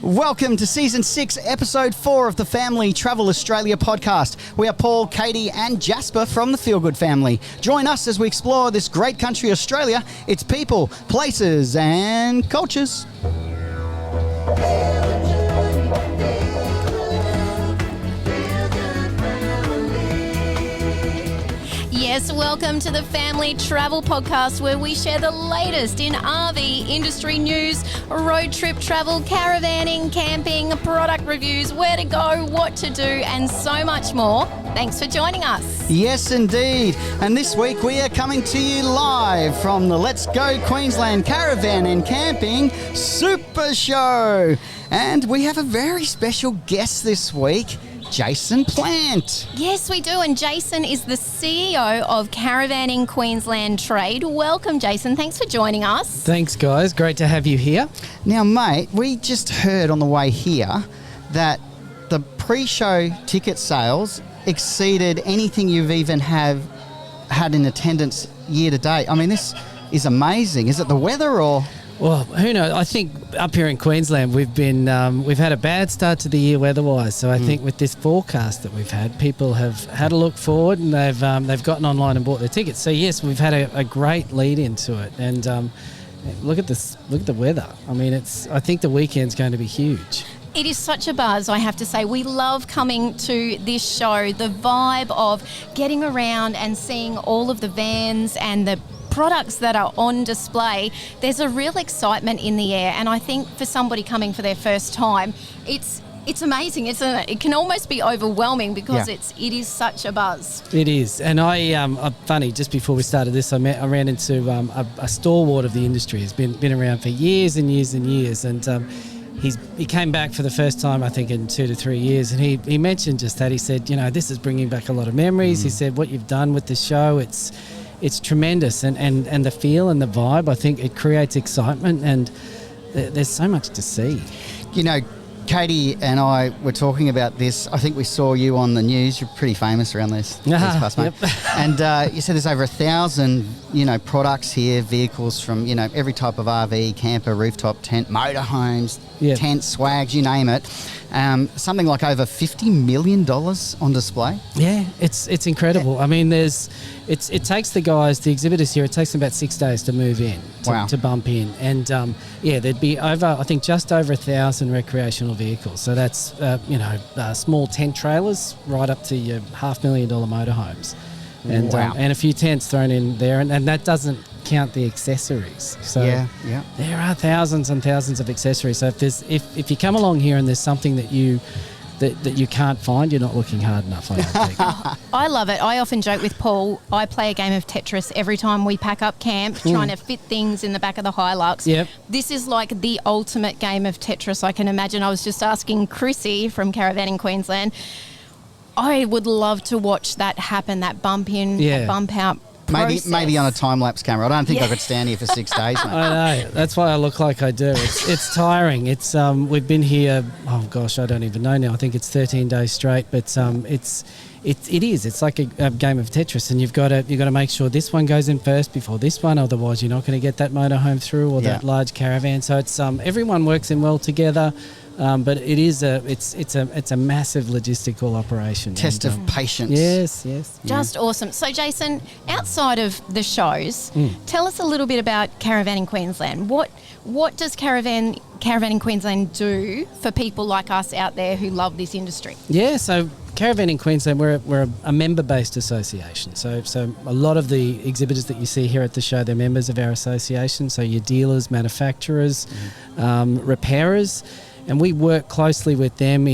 Welcome to Season 6, Episode 4 of the Family Travel Australia podcast. We are Paul, Katie and Jasper from the Feel Good family. Join us as we explore this great country, Australia, its people, places and cultures. Yes, welcome to the Family Travel Podcast, where we share the latest in RV industry news, road trip travel, caravanning, camping, product reviews, where to go, what to do, and so much more. Thanks for joining us. Yes, indeed. And this week we are coming to you live from the Let's Go Queensland Caravan and Camping Super Show. And we have a very special guest this week, Jason Plant. Yes, we do. And Jason is the CEO of Caravanning Queensland Trade. Welcome, Jason. Thanks for joining us. Thanks, guys. Great to have you here. Now, mate, we just heard on the way here that the pre-show ticket sales exceeded anything you've even had in attendance year to date. I mean, this is amazing. Is it the weather or...? Well, who knows? I think up here in Queensland we've had a bad start to the year weather-wise. So I think with this forecast that we've had, people have had a look forward and they've gotten online and bought their tickets. So yes, we've had a great lead into it. And look at this. Look at the weather. I mean, I think the weekend's going to be huge. It is such a buzz, I have to say. We love coming to this show, the vibe of getting around and seeing all of the vans and the products that are on display. There's a real excitement in the air, and I think for somebody coming for their first time, it's amazing. It can almost be overwhelming because it is such a buzz. It is, and funny. Just before we started this, I ran into a stalwart of the industry. He's been around for years and years and years, and he came back for the first time, I think, in 2 to 3 years, and he mentioned just that. He said, this is bringing back a lot of memories. He said, what you've done with the show, it's tremendous, and the feel and the vibe, I think it creates excitement, and there's so much to see. Katie and I were talking about this. I think we saw you on the news. You're pretty famous around these parts, mate. Yep. And you said there's over 1,000, products here, vehicles from, every type of RV, camper, rooftop tent, motorhomes, tent, swags, you name it. Something like over $50 million on display. Yeah, it's incredible. Yeah. I mean, it takes the guys, the exhibitors here, it takes them about 6 days to move in, to bump in. And there'd be just over 1,000 recreational vehicles. So that's, small tent trailers right up to your $500,000 motorhomes. And and a few tents thrown in there. And that doesn't count the accessories. So there are thousands and thousands of accessories. So if you come along here and there's something that you can't find, you're not looking hard enough, I don't think. I love it. I often joke with Paul, I play a game of Tetris every time we pack up camp, trying to fit things in the back of the Hilux. Yep. This is like the ultimate game of Tetris I can imagine. I was just asking Chrissy from Caravanning Queensland, I would love to watch that happen, that bump in, that bump out. Maybe on a time-lapse camera. I don't think I could stand here for 6 days, mate. I know. That's why I look like I do. It's tiring. It's we've been here, I don't even know now. I think it's 13 days straight, but it is. It's like a game of Tetris, and you've got to make sure this one goes in first before this one, otherwise you're not going to get that motorhome through or that large caravan. So it's everyone works in well together. But it is it's a massive logistical operation. Test of patience. Yes. Just awesome. So, Jason, outside of the shows, tell us a little bit about Caravanning Queensland. What does Caravanning Queensland do for people like us out there who love this industry? Yeah, so Caravanning Queensland, we're a member-based association. So a lot of the exhibitors that you see here at the show, they're members of our association. So your dealers, manufacturers, repairers. And we work closely with them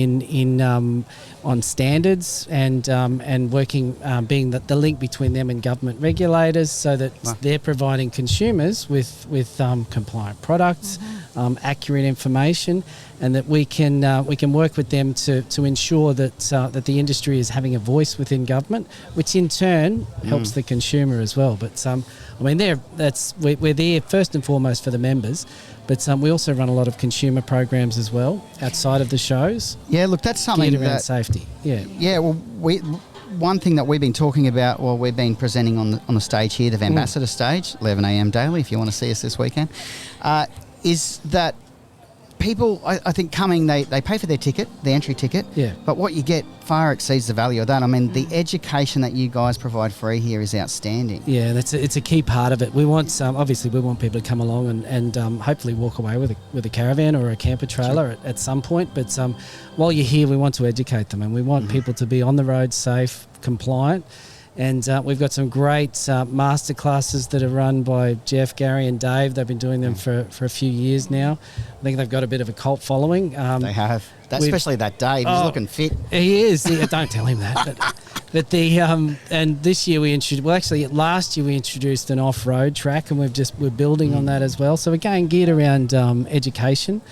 on standards and working, being the link between them and government regulators, so that they're providing consumers with compliant products, accurate information, and that we can work with them to ensure that the industry is having a voice within government, which in turn helps the consumer as well. But we're there first and foremost for the members. But we also run a lot of consumer programs as well outside of the shows. Yeah, look, that's something geared around safety. Yeah. Well, one thing that we've been talking about, we've been presenting on the stage here, the Ambassador stage, 11 a.m. daily. If you want to see us this weekend, is that people, I think, coming, they pay for their ticket, the entry ticket. Yeah. But what you get far exceeds the value of that. I mean, the education that you guys provide free here is outstanding. Yeah, it's a key part of it. We want obviously we want people to come along and hopefully walk away with a caravan or a camper trailer at some point. But while you're here, we want to educate them, and we want people to be on the road, safe, compliant. And we've got some great masterclasses that are run by Jeff, Gary and Dave. They've been doing them for a few years now. I think they've got a bit of a cult following. They have. Especially that Dave. He's looking fit. He is. Yeah, don't tell him that. But and this year last year we introduced an off-road track, and we're building on that as well. So again, geared around education,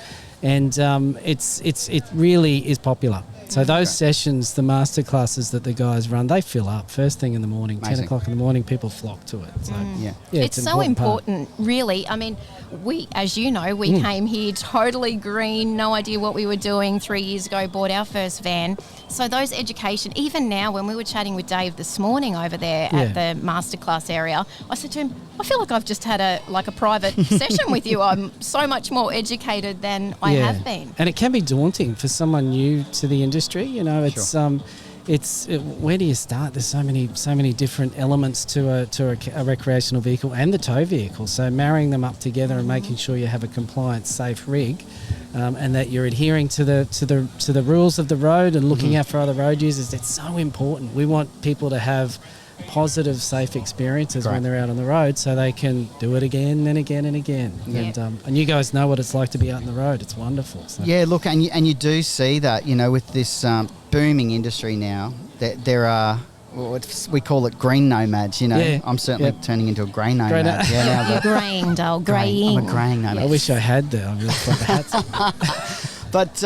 and it really is popular. So those sessions, the masterclasses that the guys run, they fill up first thing in the morning. Amazing. 10 o'clock in the morning, people flock to it. So, yeah, it's so important, really. I mean, we, as you know, we came here totally green, no idea what we were doing 3 years ago, bought our first van. So those education, even now when we were chatting with Dave this morning over there at the masterclass area, I said to him, I feel like I've just had a private session with you. I'm so much more educated than I have been. And it can be daunting for someone new to the industry. You know, it's where do you start? There's so many different elements to a recreational vehicle and the tow vehicle. So marrying them up together and making sure you have a compliant, safe rig, and that you're adhering to the rules of the road and looking out for other road users. It's so important. We want people to have positive, safe experiences when they're out on the road, so they can do it again and again and again. Yeah. And you guys know what it's like to be out on the road. It's wonderful. So. Yeah, look, and you do see that, you know, with this booming industry now, that there are, we call it green nomads, you know. Yeah. I'm certainly turning into a grey nomad. You're greying, Dale, greying. I'm a greying nomad. I wish I had that. I really put the hats. But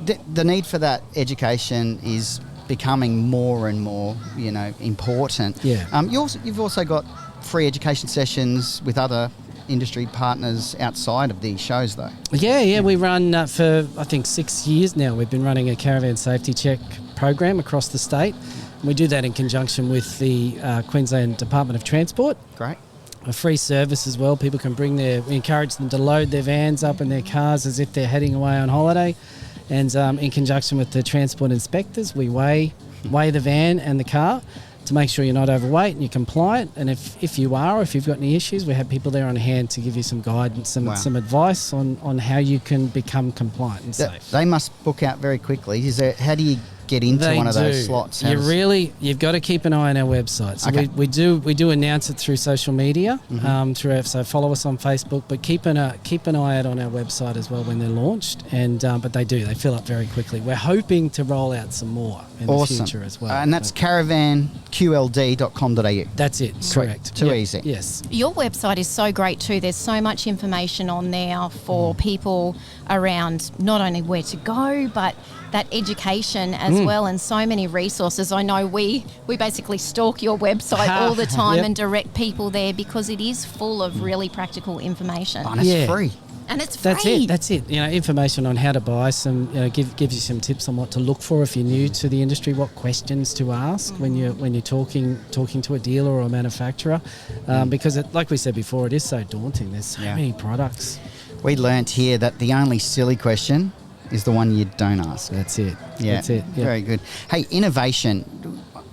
the need for that education is becoming more and more, you know, important. Yeah. You've also got free education sessions with other industry partners outside of these shows, though. Yeah. We run for I think 6 years now. We've been running a caravan safety check program across the state. We do that in conjunction with the Queensland Department of Transport. Great. A free service as well. People can we encourage them to load their vans up in their cars as if they're heading away on holiday. And in conjunction with the transport inspectors, we weigh the van and the car to make sure you're not overweight and you're compliant. And if you are, or if you've got any issues, we have people there on hand to give you some guidance and some advice on how you can become compliant and safe. They must book out very quickly. How do you get into one of those slots? You've got to keep an eye on our website. So we do announce it through social media, so follow us on Facebook, but keep an eye out on our website as well when they're launched. And but they fill up very quickly. We're hoping to roll out some more in the future as well. And that's caravanqld.com.au. That's it. Sweet. Correct. Too easy. Yes. Your website is so great too. There's so much information on there for people around not only where to go, but that education as well, and so many resources. I know we basically stalk your website all the time and direct people there because it is full of really practical information. And it's free. And it's free. That's it. You know, information on how to buy some, you know, gives you some tips on what to look for if you're new to the industry, what questions to ask when you're talking to a dealer or a manufacturer, because like we said before, it is so daunting. There's so many products. We learnt here that the only silly question is the one you don't ask. That's it. Yeah. That's it. Yeah. Very good. Hey, innovation.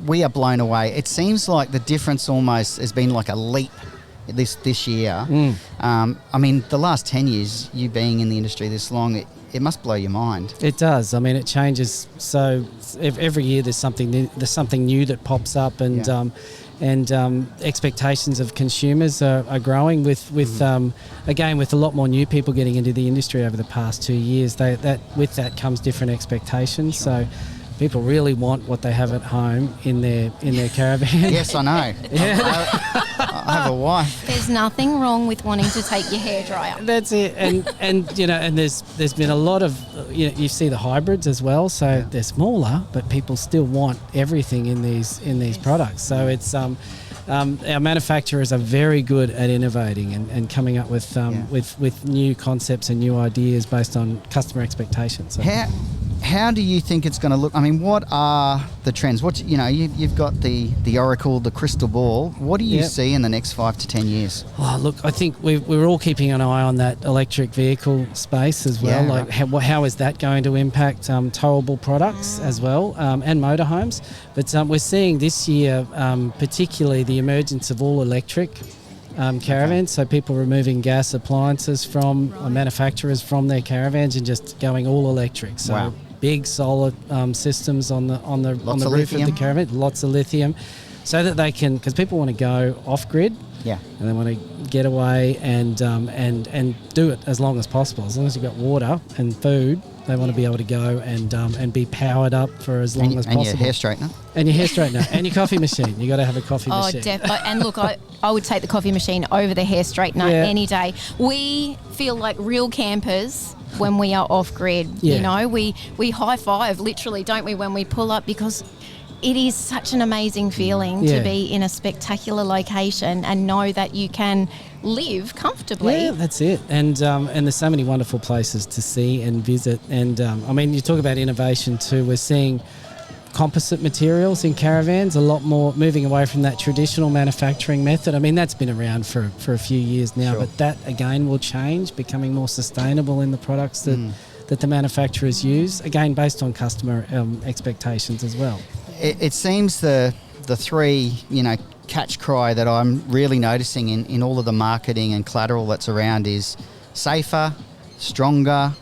We are blown away. It seems like the difference almost has been like a leap this year. I mean, the last 10 years, you being in the industry this long, it must blow your mind. It does. I mean, it changes. So every year there's something new that pops up, and expectations of consumers are growing with again, with a lot more new people getting into the industry over the past 2 years. With that comes different expectations. Sure. So people really want what they have at home in their caravan. Yes, I know. I have a wife. There's nothing wrong with wanting to take your hairdryer. That's it. And you know, and there's been a lot of, you see the hybrids as well. So they're smaller, but people still want everything in these products. So it's our manufacturers are very good at innovating and coming up with new concepts and new ideas based on customer expectations. So. How do you think it's going to look? I mean, what are the trends? You've got the oracle, the crystal ball. What do you see in the next 5 to 10 years? Oh, look, I think we're all keeping an eye on that electric vehicle space as well. Yeah, like, how is that going to impact towable products as well, and motorhomes? But we're seeing this year, particularly the emergence of all electric caravans. So people removing gas appliances from manufacturers from their caravans and just going all electric. So big solar systems on the roof of the caravan, lots of lithium, so that they can, because people want to go off grid, and they want to get away and do it as long as possible. As long as you've got water and food, they want to be able to go and be powered up for as long as possible. And your hair straightener. And your hair straightener. And your coffee machine. You got to have a coffee machine. Oh, definitely. And look, I would take the coffee machine over the hair straightener any day. We feel like real campers when we are off grid. You know, we high five literally, don't we, when we pull up, because it is such an amazing feeling to be in a spectacular location and know that you can live comfortably. Yeah, that's it. And there's so many wonderful places to see and visit. And I mean, you talk about innovation too. We're seeing composite materials in caravans, a lot more, moving away from that traditional manufacturing method. I mean, that's been around for a few years now, but that again will change, becoming more sustainable in the products that the manufacturers use, again based on customer expectations as well. It seems the three, catch cry that I'm really noticing in all of the marketing and collateral that's around is safer, stronger,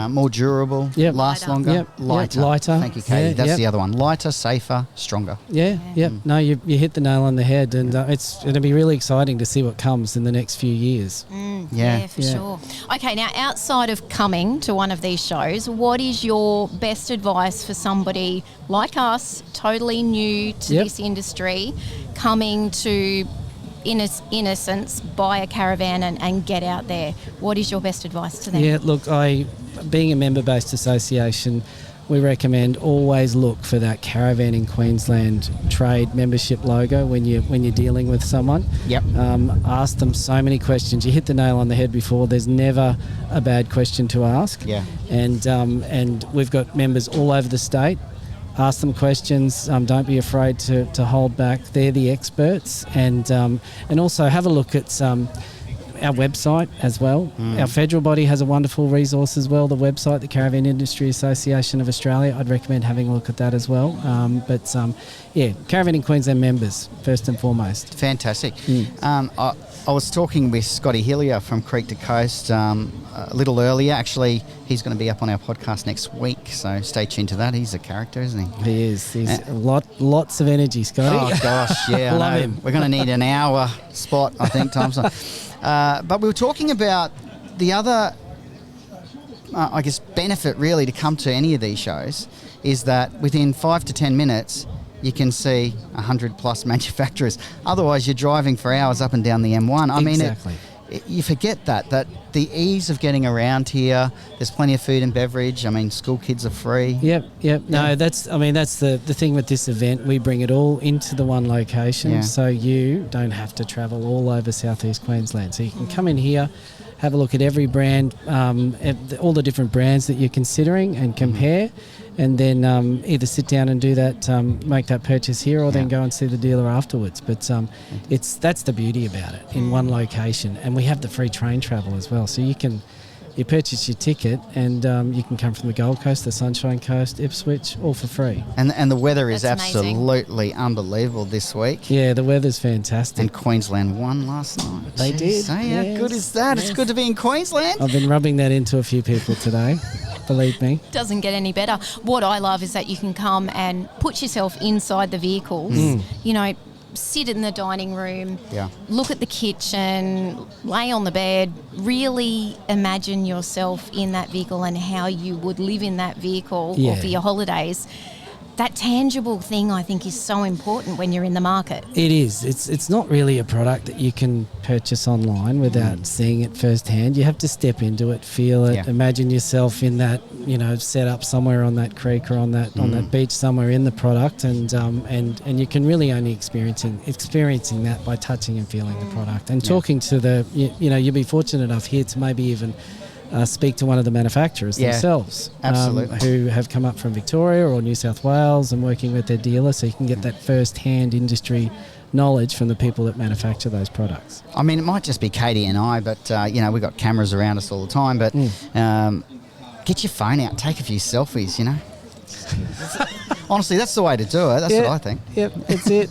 more durable, last longer, lighter. Thank you, Katie. That's the other one. Lighter, safer, stronger. No, you hit the nail on the head, and it's going to be really exciting to see what comes in the next few years. For sure. Okay, now outside of coming to one of these shows, what is your best advice for somebody like us, totally new to this industry, coming to, in a sense, buy a caravan and get out there? What is your best advice to them? Yeah, look, being a member-based association, we recommend always look for that Caravan in Queensland trade membership logo when you're dealing with someone. Ask them so many questions. You hit the nail on the head before. There's never a bad question to ask. And we've got members all over the state. Ask them questions. Don't be afraid to hold back. They're the experts. And also have a look at our website as well. Our federal body has a wonderful resource as well, the website, the Caravan Industry Association of Australia. I'd recommend having a look at that as well. Caravan in Queensland members, first and foremost. Fantastic. I was talking with Scotty Hillier from Creek to Coast a little earlier. Actually, he's going to be up on our podcast next week, so stay tuned to that. He's a character, isn't he? He is. He's lots of energy, Scotty. Oh, gosh, I love him. We're going to need an hour spot, I think, Tom's. But we were talking about the other, benefit really to come to any of these shows is that within 5 to 10 minutes, you can see 100 plus manufacturers. Otherwise, you're driving for hours up and down the M1. I mean, you forget that the ease of getting around here, there's plenty of food and beverage. I mean, school kids are free. No, that's the thing with this event. We bring it all into the one location, so you don't have to travel all over southeast Queensland. So you can come in here, have a look at every brand, all the different brands that you're considering and compare. And then either sit down and do that, make that purchase here, or then go and see the dealer afterwards. But that's the beauty about it, in one location. And we have the free train travel as well. So you purchase your ticket and you can come from the Gold Coast, the Sunshine Coast, Ipswich, all for free. And the weather is That's absolutely unbelievable this week. Yeah, the weather's fantastic. And Queensland won last night. They did. How good is that? It's good to be in Queensland. I've been rubbing that into a few people today. Believe me. Doesn't get any better. What I love is that you can come and put yourself inside the vehicles, sit in the dining room, look at the kitchen, lay on the bed, really imagine yourself in that vehicle and how you would live in that vehicle or for your holidays. That tangible thing, I think, is so important when you're in the market. It is. It's not really a product that you can purchase online without seeing it firsthand. You have to step into it, feel it, imagine yourself in that, set up somewhere on that creek or on that beach somewhere in the product, and you can really only experiencing that by touching and feeling the product and talking to you'll be fortunate enough here to maybe even speak to one of the manufacturers themselves, absolutely. who have come up from Victoria or New South Wales and working with their dealer, so you can get that first-hand industry knowledge from the people that manufacture those products. I mean, it might just be Katie and I, but we've got cameras around us all the time. But get your phone out, take a few selfies. Honestly, that's the way to do it. That's what I think. Yep, that's it.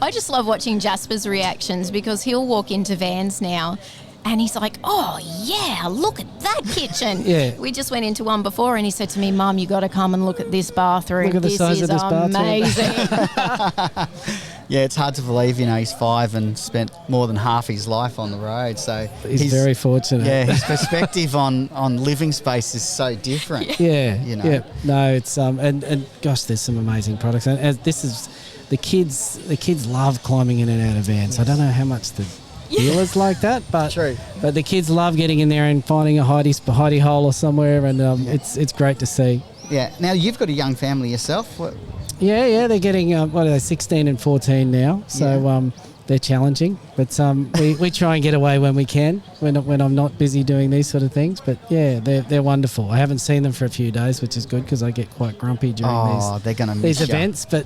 I just love watching Jasper's reactions because he'll walk into vans now and he's like, oh, yeah, look at that kitchen. Yeah. We just went into one before and he said to me, Mum, you got to come and look at this bathroom. Look at the size of this amazing. Yeah, it's hard to believe, he's 5 and spent more than half his life on the road. So he's very fortunate. Yeah, his perspective on living space is so different. Yeah. No, it's and gosh, there's some amazing products. And as this is the kids love climbing in and out of vans. I don't know how much the dealers like that, but True. But the kids love getting in there and finding a hidey hole or somewhere, and it's great to see. Yeah. Now you've got a young family yourself. Yeah, they're getting 16 and 14 now, so they're challenging. But we try and get away when we can, when I'm not busy doing these sort of things. But yeah, they're wonderful. I haven't seen them for a few days, which is good because I get quite grumpy during they're gonna miss these events. But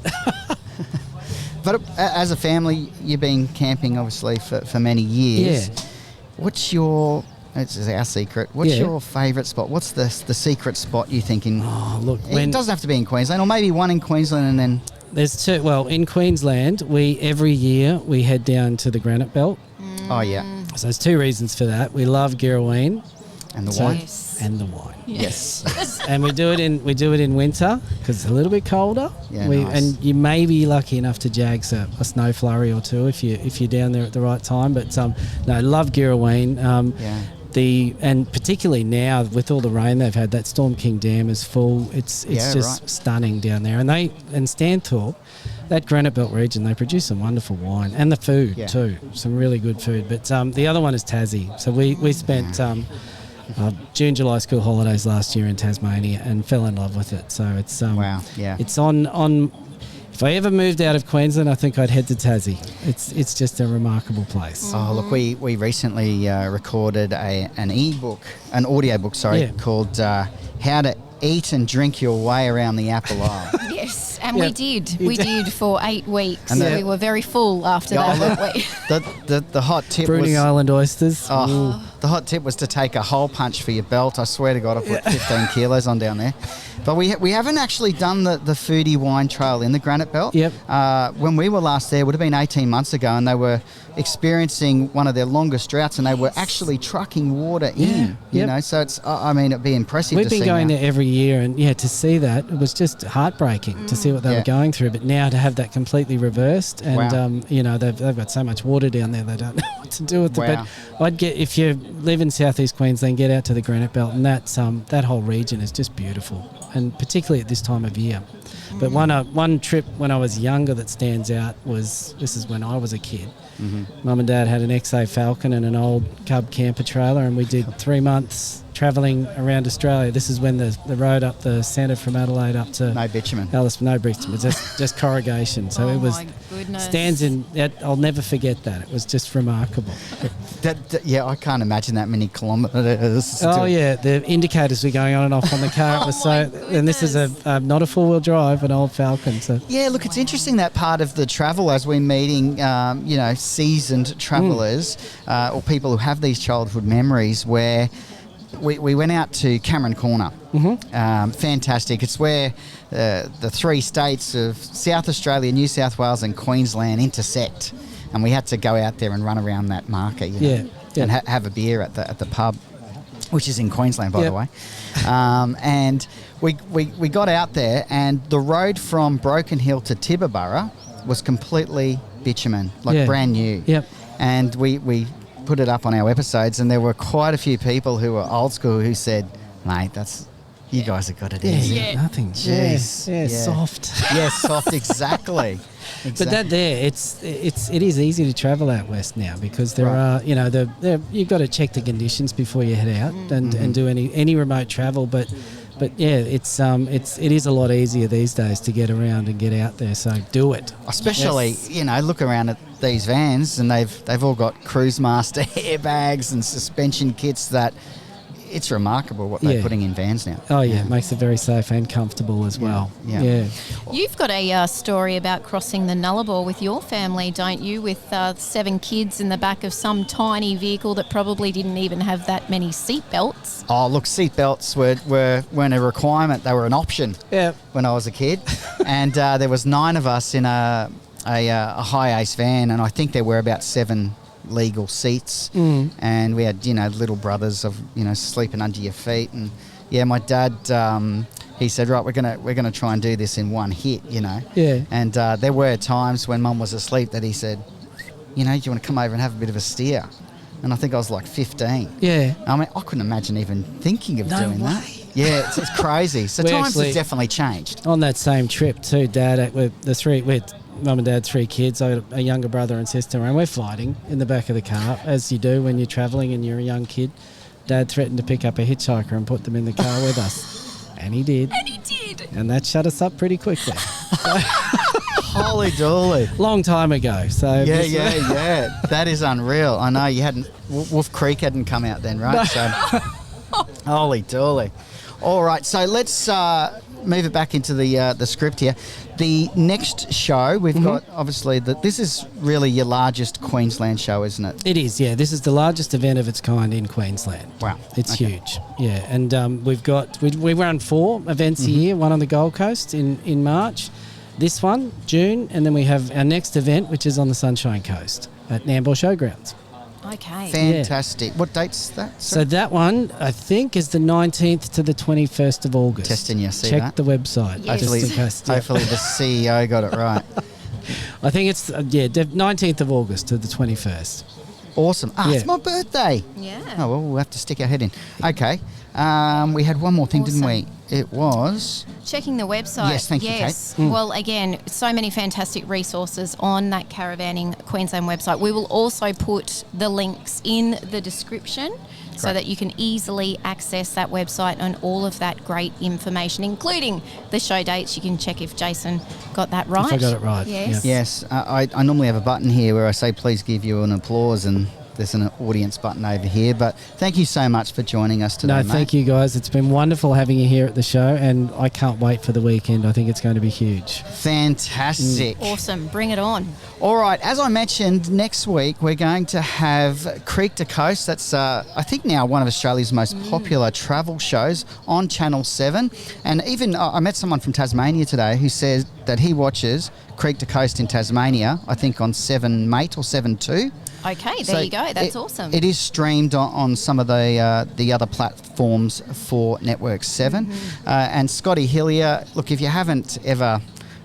but as a family, you've been camping obviously for many years. Yeah. What's your? It's our secret. What's your favourite spot? What's the secret spot you're thinking? Oh, look, it doesn't have to be in Queensland, or maybe one in Queensland and then. There's two. Well, in Queensland, every year we head down to the Granite Belt. Oh yeah. So there's two reasons for that. We love Girrawheen and the wine. Yes. And the wine. Yes. And we do it in winter because it's a little bit colder. Yeah, nice. And you may be lucky enough to jag a snow flurry or two if you're down there at the right time. But no, love Girrawheen. And particularly now with all the rain they've had, that Storm King Dam is full. It's just stunning down there. And Stanthorpe, that Granite Belt region, they produce some wonderful wine and the food too, some really good food. But the other one is Tassie. So we spent June, July school holidays last year in Tasmania and fell in love with it. So it's it's on. If I ever moved out of Queensland, I think I'd head to Tassie. It's just a remarkable place. Oh, look, we recently recorded an audiobook, called How to Eat and Drink Your Way Around the Apple Isle. Yes, and we did. We did for 8 weeks. And we were very full after that, weren't we? The hot tip Bruning was... Island oysters. The hot tip was to take a hole punch for your belt. I swear to God, I put 15 kilos on down there. But we haven't actually done the foodie wine trail in the Granite Belt. Yep. When we were last there, it would have been 18 months ago, and they were experiencing one of their longest droughts, and they were actually trucking water in. You know, so it's it'd be impressive. We've been going there every year, and to see that, it was just heartbreaking to see what they were going through. But now to have that completely reversed, and they've got so much water down there, they don't know what to do with it. But if you live in southeast Queensland, get out to the Granite Belt, and that whole region is just beautiful, and particularly at this time of year. But one trip when I was younger that stands out this is when I was a kid. Mum and Dad had an XA Falcon and an old Cub camper trailer, and we did 3 months travelling around Australia. This is when the road up the centre from Adelaide up to no bitumen, no bitumen, just corrugation. So it was stands in. I'll never forget that. It was just remarkable. I can't imagine that many kilometres. The indicators were going on and off on the car. It was and this is not a 4-wheel drive, an old Falcon. So look, it's interesting that part of the travel as we're meeting, seasoned travellers or people who have these childhood memories where. We went out to Cameron Corner. Fantastic. It's where the 3 states of South Australia, New South Wales and Queensland intersect. And we had to go out there and run around that marker, and have a beer at the pub, which is in Queensland, by the way. And we got out there, and the road from Broken Hill to Tibooburra was completely bitumen, brand new. And we put it up on our episodes, and there were quite a few people who were old school who said, mate, you guys have got it easy. Nothing. Jeez. Soft. Soft, exactly. But that it is easy to travel out west now because there are, you've got to check the conditions before you head out and do any remote travel, but it is a lot easier these days to get around and get out there. So do it. Especially, look around at these vans, and they've all got cruise master airbags and suspension kits that, it's remarkable what they're putting in vans now. Oh, yeah. It makes it very safe and comfortable as well. Yeah. You've got a story about crossing the Nullarbor with your family, don't you, with 7 kids in the back of some tiny vehicle that probably didn't even have that many seat belts. Oh, look, seat belts weren't a requirement. They were an option when I was a kid. And there was 9 of us in a high ace van, and I think there were about 7 legal seats, and we had little brothers of sleeping under your feet, and my dad he said, right, we're gonna try and do this in one hit, and there were times when Mum was asleep that he said, do you want to come over and have a bit of a steer? And I think I was like 15. I mean, I couldn't imagine even thinking of doing that. Yeah, it's crazy. So times have definitely changed. On that same trip too, Dad, with Mum and Dad, 3 kids, a younger brother and sister, and we're fighting in the back of the car, as you do when you're travelling and you're a young kid. Dad threatened to pick up a hitchhiker and put them in the car with us. And he did. And that shut us up pretty quickly. Holy dooly. Long time ago. So Yeah. That is unreal. I know you hadn't... Wolf Creek hadn't come out then, right? So, holy dooly. All right, so let's move it back into the script here. The next show, we've got, obviously, this is really your largest Queensland show, isn't it? It is, yeah. This is the largest event of its kind in Queensland. Wow. It's huge, yeah. And we run 4 events a year, one on the Gold Coast in March, this one, June, and then we have our next event, which is on the Sunshine Coast at Nambour Showgrounds. Okay. Fantastic. What date's that? So that one, I think, is the 19th to the 21st of August. Testing you, see Check that? the website. Yes. Hopefully the CEO got it right. I think it's, 19th of August to the 21st. Awesome. It's my birthday. Yeah. Oh, well, we'll have to stick our head in. Okay. We had one more thing, didn't we? It was... Checking the website. Yes, thank you, Kate. Well, again, so many fantastic resources on that Caravanning Queensland website. We will also put the links in the description so that you can easily access that website and all of that great information, including the show dates. You can check if Jason got that right. If I got it right. Yes. Yes. I normally have a button here where I say, please give you an applause, and there's an audience button over here. But thank you so much for joining us today, mate. Thank you, guys. It's been wonderful having you here at the show, and I can't wait for the weekend. I think it's going to be huge. Fantastic. Awesome. Bring it on. All right. As I mentioned, next week we're going to have Creek to Coast. That's, I think, now one of Australia's most popular travel shows on Channel 7. And even I met someone from Tasmania today who says that he watches Creek to Coast in Tasmania, I think on 7 Mate or 7 2. Okay, there you go. That's awesome. It is streamed on some of the other platforms for Network 7. And Scotty Hillier, look, if you haven't ever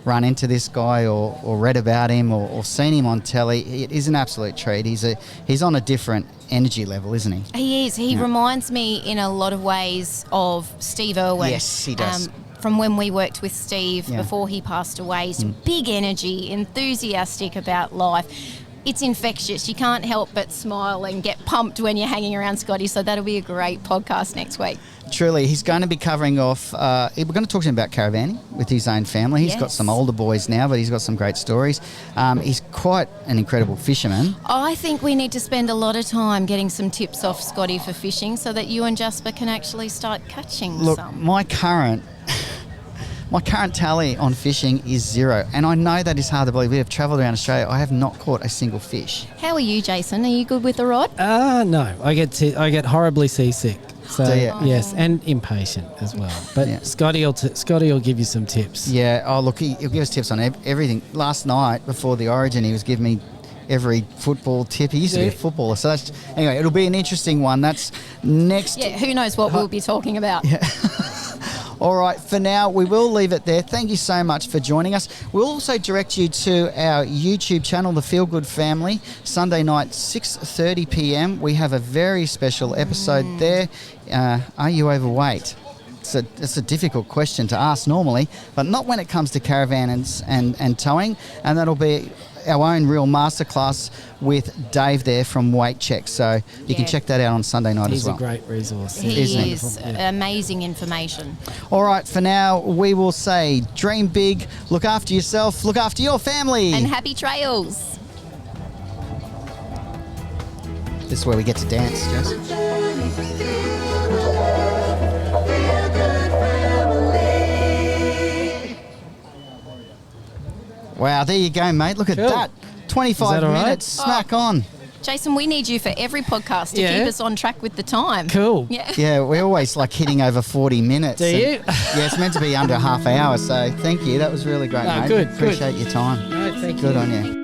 run into this guy or read about him or seen him on telly, it is an absolute treat. He's on a different energy level, isn't he? He is. He reminds me in a lot of ways of Steve Irwin. Yes, he does. From when we worked with Steve before he passed away. He's big energy, enthusiastic about life. It's infectious. You can't help but smile and get pumped when you're hanging around Scotty. So that'll be a great podcast next week. Truly, he's going to be covering off... we're going to talk to him about caravanning with his own family. He's got some older boys now, but he's got some great stories. He's quite an incredible fisherman. I think we need to spend a lot of time getting some tips off Scotty for fishing so that you and Jasper can actually start catching some. Look, my current tally on fishing is 0. And I know that is hard to believe. We have travelled around Australia. I have not caught a single fish. How are you, Jason? Are you good with the rod? No. I get horribly seasick. So, do you? Yes, and impatient as well. But Scotty will give you some tips. Yeah. Oh, look, he'll give us tips on everything. Last night, before the Origin, he was giving me every football tip. He used to be a footballer. So anyway, it'll be an interesting one. That's next. Yeah, who knows what we'll be talking about. Yeah. All right, for now, we will leave it there. Thank you so much for joining us. We'll also direct you to our YouTube channel, The Feel Good Family, Sunday night, 6:30 p.m. We have a very special episode there. Are you overweight? It's a difficult question to ask normally, but not when it comes to caravans and towing. And that'll be our own real masterclass with Dave there from Weight Check. So you can check that out on Sunday night as well. He's a great resource. He is amazing information. All right, for now, we will say dream big, look after yourself, look after your family. And happy trails. This is where we get to dance, Jess. Wow, there you go, mate. Look at Cool. that. 25 all right? minutes, smack on. Jason, we need you for every podcast to Yeah. keep us on track with the time. Cool. Yeah. Yeah, we're always like hitting over 40 minutes. Do and- you? Yeah, it's meant to be under half hour, so thank you. That was really great, Ah, mate. good, Appreciate your time. No, thank Good you. on you.